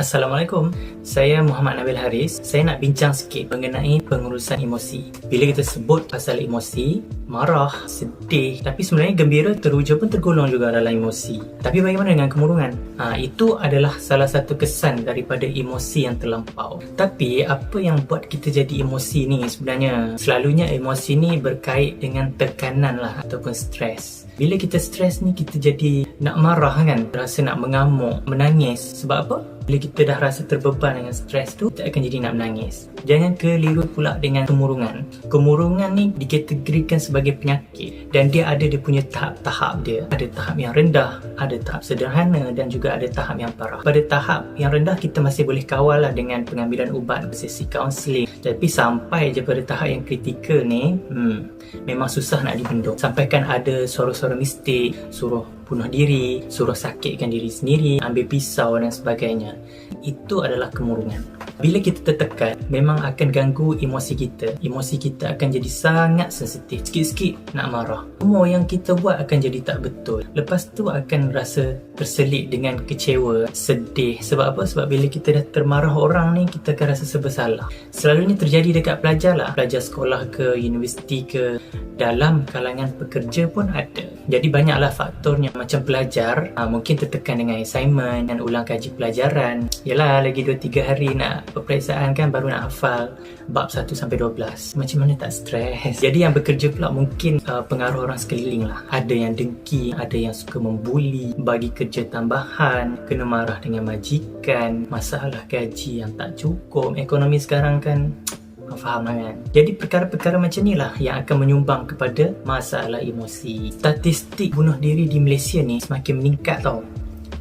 Assalamualaikum, saya Muhammad Nabil Haris. Saya nak bincang sikit mengenai pengurusan emosi. Bila kita sebut pasal emosi, marah, sedih, tapi sebenarnya gembira, teruja pun tergolong juga dalam emosi. Tapi bagaimana dengan kemurungan? Itu adalah salah satu kesan daripada emosi yang terlampau. Tapi apa yang buat kita jadi emosi ni sebenarnya? Selalunya emosi ni berkait dengan tekanan lah ataupun stres. Bila kita stres ni, kita jadi nak marah kan, rasa nak mengamuk, menangis. Sebab apa? Bila kita dah rasa terbeban dengan stres tu, kita akan jadi nak menangis. Jangan keliru pula dengan kemurungan. Kemurungan ni dikategorikan sebagai penyakit dan dia ada dia punya tahap-tahap dia. Ada tahap yang rendah, ada tahap sederhana dan juga ada tahap yang parah. Pada tahap yang rendah kita masih boleh kawal lah dengan pengambilan ubat, sesi kaunseling. Tapi sampai je pada tahap yang kritikal ni, memang susah nak dibendung. Sampaikan ada suara-suara mistik, suruh bunuh diri, suruh sakitkan diri sendiri, ambil pisau dan sebagainya. Itu adalah kemurungan. Bila kita tertekan, memang akan ganggu emosi kita. Emosi kita akan jadi sangat sensitif. Sikit-sikit nak marah. Semua yang kita buat akan jadi tak betul. Lepas tu akan rasa terselit dengan kecewa, sedih. Sebab apa? Sebab bila kita dah termarah orang ni, kita akan rasa serba salah. Selalunya terjadi dekat pelajar lah. Pelajar sekolah ke, universiti ke, dalam kalangan pekerja pun ada. Jadi banyaklah faktornya. Macam pelajar, mungkin tertekan dengan assignment dan ulang kaji pelajaran. Yalah, lagi 2-3 hari nak peperiksaan kan, baru nak hafal bab 1-12. Macam mana tak stres? Jadi yang bekerja pula mungkin pengaruh orang sekeliling lah. Ada yang dengki, ada yang suka membuli, bagi kerja tambahan, kena marah dengan majikan, masalah gaji yang tak cukup. Ekonomi sekarang kan faham lah kan. Jadi perkara-perkara macam ni lah yang akan menyumbang kepada masalah emosi. Statistik bunuh diri di Malaysia ni semakin meningkat tau.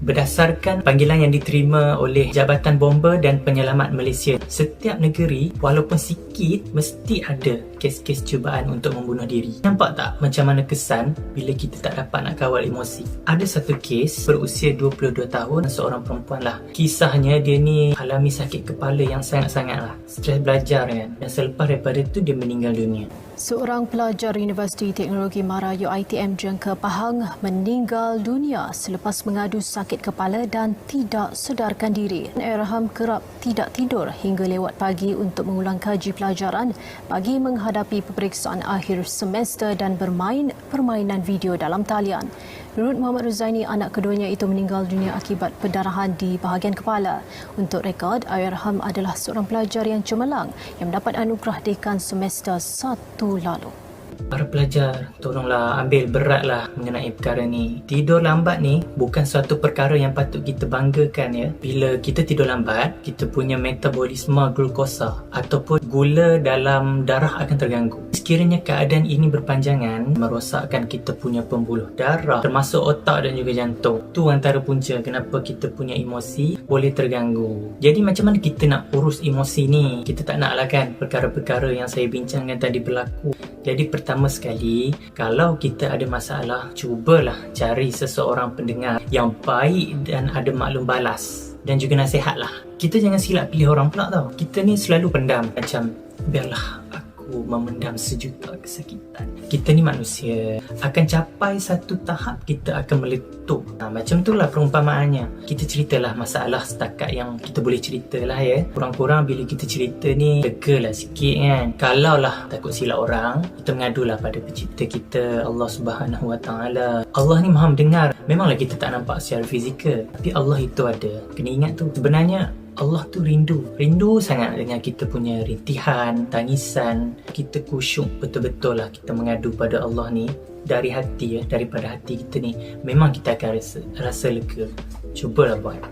Berdasarkan panggilan yang diterima oleh Jabatan Bomba dan Penyelamat Malaysia, setiap negeri walaupun sikit mesti ada kes-kes cubaan untuk membunuh diri. Nampak tak macam mana kesan bila kita tak dapat nak kawal emosi? Ada satu kes berusia 22 tahun, seorang perempuan lah. Kisahnya dia ni alami sakit kepala yang sangat-sangat lah. Stres belajar kan. Dan selepas daripada tu dia meninggal dunia. Seorang pelajar Universiti Teknologi Mara UiTM Jangka Pahang meninggal dunia selepas mengadu sakit kepala dan tidak sedarkan diri. Airham kerap tidak tidur hingga lewat pagi untuk mengulang kaji pelajaran bagi menghadapi peperiksaan akhir semester dan bermain permainan video dalam talian. Menurut Muhammad Ruzaini, anak keduanya itu meninggal dunia akibat pendarahan di bahagian kepala. Untuk rekod, Airham adalah seorang pelajar yang cemerlang yang mendapat anugerah dekan semester 1 lalu. Para pelajar, tolonglah ambil beratlah mengenai perkara ni. Tidur lambat ni bukan suatu perkara yang patut kita banggakan ya. Bila kita tidur lambat, kita punya metabolisme glukosa ataupun gula dalam darah akan terganggu. Sekiranya keadaan ini berpanjangan, merosakkan kita punya pembuluh darah, termasuk otak dan juga jantung. Tu antara punca kenapa kita punya emosi boleh terganggu. Jadi macam mana kita nak urus emosi ni? Kita tak naklah kan perkara-perkara yang saya bincangkan tadi berlaku. Jadi pertama sekali, kalau kita ada masalah, cubalah cari seseorang pendengar yang baik dan ada maklum balas dan juga nasihat lah. Kita jangan silap pilih orang pula tau. Kita ni selalu pendam, macam biarlah aku memendam sejuta kesakitan. Kita ni manusia, akan capai satu tahap kita akan meletup. Macam tu lah perumpamaannya. Kita ceritalah masalah setakat yang kita boleh ceritalah ya. Kurang-kurang bila kita cerita ni lega lah sikit kan. Kalau lah takut silap orang, kita mengadulah pada pencipta kita, Allah Subhanahu Wa Taala. Allah ni maha mendengar. Memanglah kita tak nampak secara fizikal, tapi Allah itu ada. Kena ingat tu, sebenarnya Allah tu rindu sangat dengan kita punya rintihan, tangisan. Kita kusyuk betul-betul lah kita mengadu pada Allah ni dari hati ya, daripada hati kita ni. Memang kita akan rasa lega. Cubalah buat.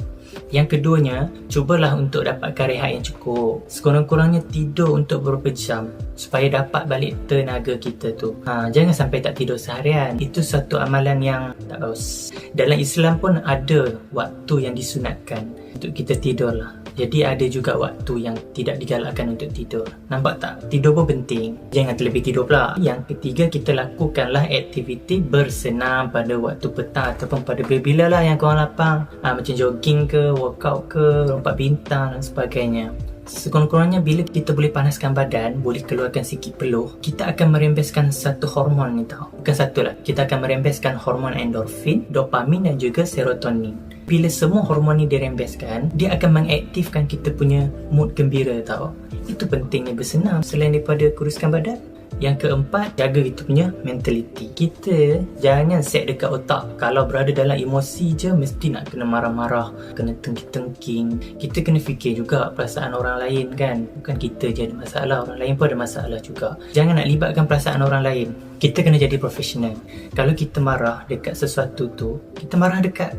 Yang keduanya, cubalah untuk dapatkan rehat yang cukup. Sekurang-kurangnya tidur untuk beberapa jam supaya dapat balik tenaga kita tu. Jangan sampai tak tidur seharian. Itu satu amalan yang tak bagus. Dalam Islam pun ada waktu yang disunatkan untuk kita tidur lah. Jadi ada juga waktu yang tidak digalakkan untuk tidur. Nampak tak? Tidur pun penting. Jangan terlebih tidur pula. Yang ketiga, kita lakukanlah aktiviti bersenam pada waktu petang ataupun pada bila lah yang korang lapang. Macam jogging ke, workout ke, lompat bintang dan sebagainya. Sekurang-kurangnya bila kita boleh panaskan badan, boleh keluarkan sikit peluh, kita akan merembeskan satu hormon ni tau. Bukan satu lah, kita akan merembeskan hormon endorfin, dopamin dan juga serotonin. Bila semua hormon ni dirembeskan, dia akan mengaktifkan kita punya mood gembira tau. Itu pentingnya bersenam selain daripada kuruskan badan. Yang keempat, jaga kita punya mentality. Kita jangan set dekat otak kalau berada dalam emosi je mesti nak kena marah-marah, kena tengking-tengking. Kita kena fikir juga perasaan orang lain kan. Bukan kita je ada masalah, orang lain pun ada masalah juga. Jangan nak libatkan perasaan orang lain. Kita kena jadi profesional. Kalau kita marah dekat sesuatu tu, kita marah dekat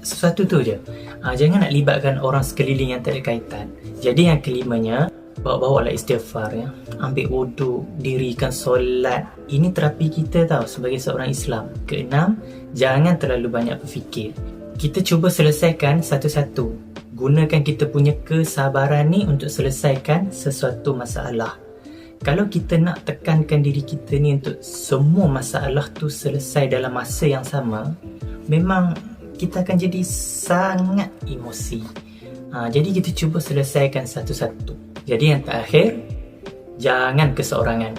sesuatu tu je. Jangan nak libatkan orang sekeliling yang tak ada kaitan. Jadi yang kelimanya, bawa-bawa lah istighfar ya. Ambil wuduk, dirikan solat. Ini terapi kita tau sebagai seorang Islam. Keenam, jangan terlalu banyak berfikir. Kita cuba selesaikan satu-satu. Gunakan kita punya kesabaran ni untuk selesaikan sesuatu masalah. Kalau kita nak tekankan diri kita ni untuk semua masalah tu selesai dalam masa yang sama, memang kita akan jadi sangat emosi. Jadi kita cuba selesaikan satu-satu. Jadi yang terakhir, jangan keseorangan.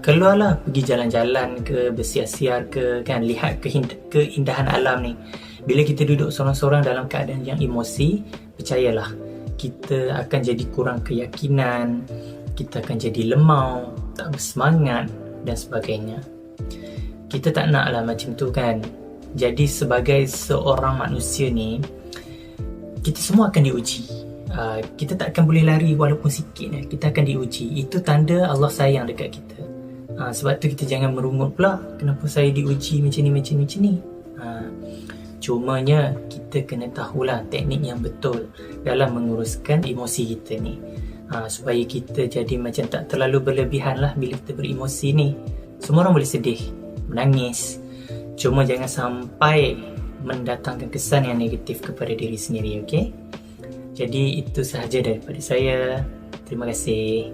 Keluarlah pergi jalan-jalan ke, bersiar-siar ke, kan, lihat keindahan alam ni. Bila kita duduk sorang-sorang dalam keadaan yang emosi, percayalah, kita akan jadi kurang keyakinan, kita akan jadi lemau, tak bersemangat dan sebagainya. Kita tak naklah macam tu kan. Jadi sebagai seorang manusia ni, kita semua akan diuji. Kita tak akan boleh lari walaupun sikit. Kita akan diuji. Itu tanda Allah sayang dekat kita. Sebab tu kita jangan merungut pula, kenapa saya diuji macam ni. Cumanya kita kena tahulah teknik yang betul dalam menguruskan emosi kita ni, supaya kita jadi macam tak terlalu berlebihan lah bila kita beremosi ni. Semua orang boleh sedih, menangis, cuma jangan sampai mendatangkan kesan yang negatif kepada diri sendiri, okey? Jadi itu sahaja daripada saya. Terima kasih.